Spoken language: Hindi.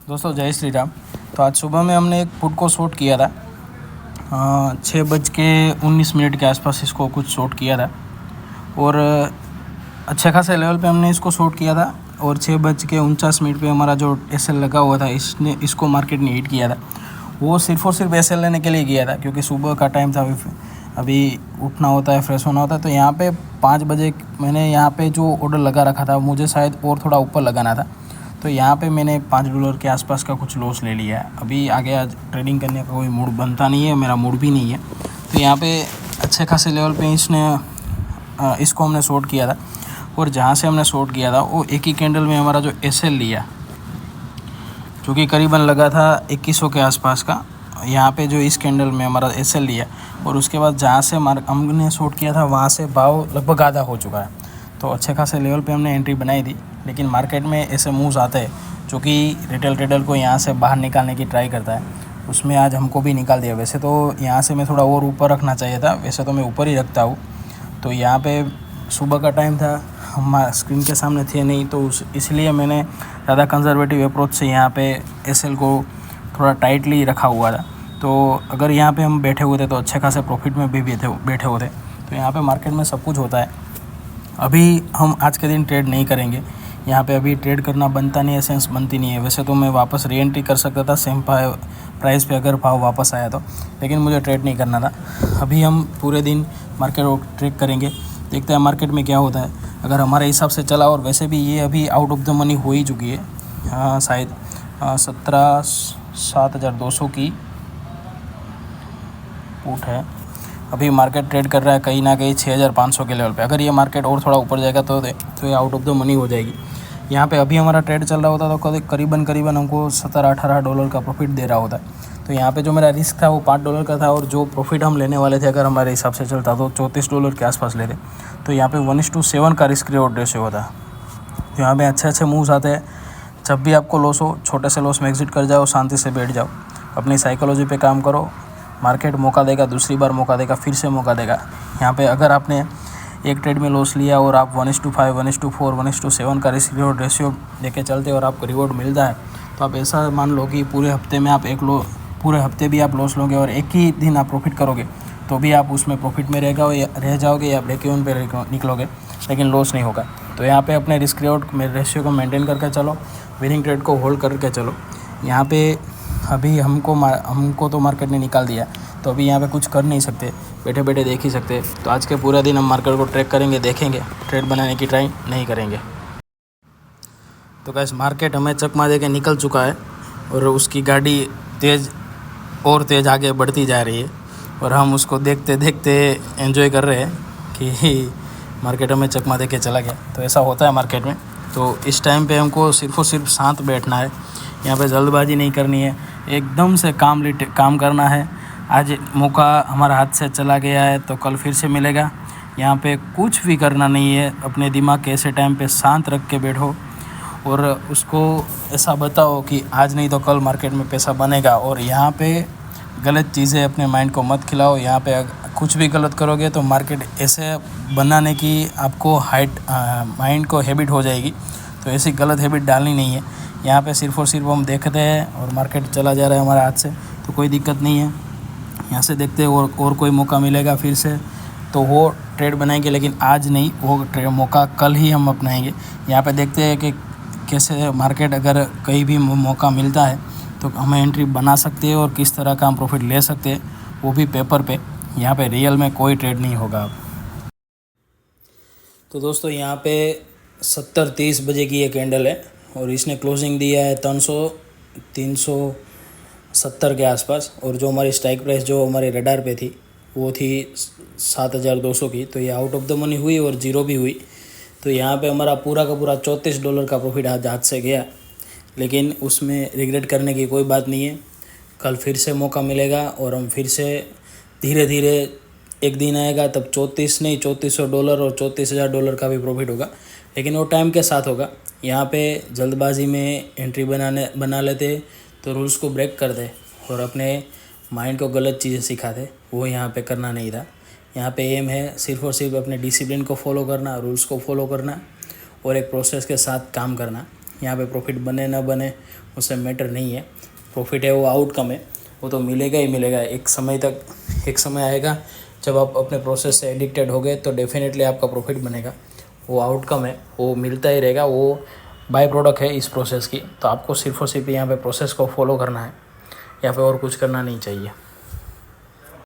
दोस्तों जय श्री राम। तो आज सुबह में हमने एक पुट को शॉट किया था 6:19 के आसपास इसको कुछ शॉट किया था और अच्छे खासे लेवल पे हमने इसको शॉट किया था। और 6:49 पे हमारा जो एसएल लगा हुआ था इसको मार्केट ने हिट किया था। वो सिर्फ़ और सिर्फ एसएल लेने के लिए किया था क्योंकि सुबह का टाइम था, अभी उठना होता है, फ्रेश होना होता है। तो यहाँ पे 5 बजे मैंने यहाँ पे जो ऑर्डर लगा रखा था मुझे शायद और थोड़ा ऊपर लगाना था, तो यहाँ पे मैंने $5 के आसपास का कुछ लॉस ले लिया है। अभी आगे आज ट्रेडिंग करने का कोई मूड बनता नहीं है, मेरा मूड भी नहीं है। तो यहाँ पे अच्छे खासे लेवल पे इसको हमने शॉर्ट किया था और जहाँ से हमने शॉर्ट किया था वो एक ही कैंडल में हमारा जो एसएल लिया जो कि करीबन लगा था 2100 के आसपास का। यहाँ पे जो इस कैंडल में हमारा एसएल लिया और उसके बाद जहाँ से हमने शॉर्ट किया था वहाँ से भाव लगभग आधा हो चुका है। तो अच्छे खासे लेवल पे हमने एंट्री बनाई थी, लेकिन मार्केट में ऐसे मूव्स आते हैं जो कि रिटेल ट्रेडर को यहाँ से बाहर निकालने की ट्राई करता है। उसमें आज हमको भी निकाल दिया। वैसे तो यहाँ से मैं थोड़ा और ऊपर रखना चाहिए था, वैसे तो मैं ऊपर ही रखता हूँ। तो यहाँ पे सुबह का टाइम था, हम स्क्रीन के सामने थे नहीं, तो इसलिए मैंने ज़्यादा कंजर्वेटिव अप्रोच से यहाँ पे एसएल को थोड़ा टाइटली रखा हुआ था। तो अगर यहाँ पे हम बैठे हुए थे तो अच्छे खासे प्रॉफिट में भी बैठे होते। तो यहाँ पे मार्केट में सब कुछ होता है। अभी हम आज के दिन ट्रेड नहीं करेंगे, यहाँ पे अभी ट्रेड करना बनता नहीं है, सेंस बनती नहीं है। वैसे तो मैं वापस री एंट्री कर सकता था सेम प्राइस पे अगर भाव वापस आया तो, लेकिन मुझे ट्रेड नहीं करना था। अभी हम पूरे दिन मार्केट को ट्रेड करेंगे, देखते हैं मार्केट में क्या होता है। अगर हमारे हिसाब से चला, और वैसे भी ये अभी आउट ऑफ द मनी हो ही चुकी है, शायद 7,200 की पुट है। अभी मार्केट ट्रेड कर रहा है कहीं ना कहीं 6,500 के लेवल पे। अगर ये मार्केट और थोड़ा ऊपर जाएगा तो ये आउट ऑफ द मनी हो जाएगी। यहाँ पे अभी हमारा ट्रेड चल रहा होता तो करीबन हमको $17-18 का प्रॉफिट दे रहा होता। तो यहाँ पे जो मेरा रिस्क था वो $5 का था, और जो प्रॉफिट हम लेने वाले थे अगर हमारे हिसाब से चलता तो $34 के आसपास लेते। तो यहाँ पे 1:7 का रिस्क रिवॉर्ड रेशियो होता। तो यहाँ पे अच्छे मूव्स आते हैं। जब भी आपको लॉस हो, छोटे से लॉस में एग्जिट कर जाओ, शांति से बैठ जाओ, अपनी साइकोलॉजी पे काम करो। मार्केट मौका देगा, दूसरी बार मौका देगा, फिर से मौका देगा। यहाँ पे अगर आपने एक ट्रेड में लॉस लिया और आप 1:5, 1:4, 1:7 का रिस्क रिवॉर्ड रेशियो लेके चलते और आपको रिवॉर्ड मिलता है, तो आप ऐसा मान लो कि पूरे हफ्ते में आप पूरे हफ्ते भी आप लॉस लोगे और एक ही दिन आप प्रॉफिट करोगे तो भी आप उसमें प्रॉफिट में रह जाओगे या ब्रेक इवन पे निकलोगे, लेकिन लॉस नहीं होगा। तो यहाँ पे अपने रिस्क रिवॉर्ड रेशियो को मेंटेन करके चलो, विनिंग ट्रेड को होल्ड करके चलो। यहाँ पे अभी हमको तो मार्केट ने निकाल दिया, तो अभी यहाँ पे कुछ कर नहीं सकते, बैठे बैठे देख ही सकते। तो आज के पूरा दिन हम मार्केट को ट्रैक करेंगे, देखेंगे, ट्रेड बनाने की ट्राई नहीं करेंगे। तो गाइस, मार्केट हमें चकमा दे के निकल चुका है और उसकी गाड़ी तेज़ आगे बढ़ती जा रही है और हम उसको देखते देखते एंजॉय कर रहे हैं कि मार्केट हमें चकमा दे के चला गया। तो ऐसा होता है मार्केट में। तो इस टाइम पे हमको सिर्फ़ और सिर्फ शांत बैठना है, यहाँ पे जल्दबाजी नहीं करनी है, एकदम से काम करना है। आज मौका हमारा हाथ से चला गया है तो कल फिर से मिलेगा। यहाँ पे कुछ भी करना नहीं है, अपने दिमाग के ऐसे टाइम पे शांत रख के बैठो और उसको ऐसा बताओ कि आज नहीं तो कल मार्केट में पैसा बनेगा। और यहाँ पे गलत चीज़ें अपने माइंड को मत खिलाओ। यहाँ पे कुछ भी गलत करोगे तो मार्केट ऐसे बनाने की आपको माइंड को हैबिट हो जाएगी। तो ऐसी गलत हैबिट डालनी नहीं है। यहाँ पे सिर्फ़ और सिर्फ हम देखते हैं और मार्केट चला जा रहा है हमारे हाथ से, तो कोई दिक्कत नहीं है। यहाँ से देखते हैं और कोई मौका मिलेगा फिर से तो वो ट्रेड बनाएंगे, लेकिन आज नहीं, वो मौका कल ही हम अपनाएंगे। यहाँ पे देखते हैं कि कैसे मार्केट अगर कहीं भी मौका मिलता है तो हमें एंट्री बना सकते हैं और किस तरह का हम प्रॉफिट ले सकते हैं, वो भी पेपर पे। यहाँ पे रियल में कोई ट्रेड नहीं होगा अब। तो दोस्तों, यहाँ पे 7:30 बजे की ये कैंडल है और इसने क्लोजिंग दिया है 370 के आसपास। और जो हमारी स्ट्राइक प्राइस जो हमारे रडार पे थी वो थी 7,200 की। तो ये आउट ऑफ द मनी हुई और ज़ीरो भी हुई। तो यहाँ पे हमारा पूरा का पूरा $34 का प्रॉफिट आज हाथ से गया, लेकिन उसमें रिग्रेट करने की कोई बात नहीं है। कल फिर से मौका मिलेगा और हम फिर से धीरे धीरे, एक दिन आएगा तब $3400 और $34,000 का भी प्रॉफिट होगा, लेकिन वो टाइम के साथ होगा। यहाँ पे जल्दबाजी में एंट्री बना लेते तो रूल्स को ब्रेक कर दे और अपने माइंड को गलत चीज़ें सिखाते, वो यहाँ पे करना नहीं था। यहाँ पे एम है सिर्फ़ और सिर्फ अपने डिसिप्लिन को फॉलो करना, रूल्स को फॉलो करना और एक प्रोसेस के साथ काम करना। यहाँ पे प्रॉफिट बने ना बने उससे मैटर नहीं है, प्रॉफिट है वो आउटकम है, वो तो मिलेगा ही मिलेगा। एक समय आएगा जब आप अपने प्रोसेस से एडिक्टेड हो गए तो डेफिनेटली आपका प्रॉफिट बनेगा, वो आउटकम है, वो मिलता ही रहेगा, वो बाय प्रोडक्ट है इस प्रोसेस की। तो आपको सिर्फ और सिर्फ यहाँ पे प्रोसेस को फॉलो करना है, यहाँ पे और कुछ करना नहीं चाहिए।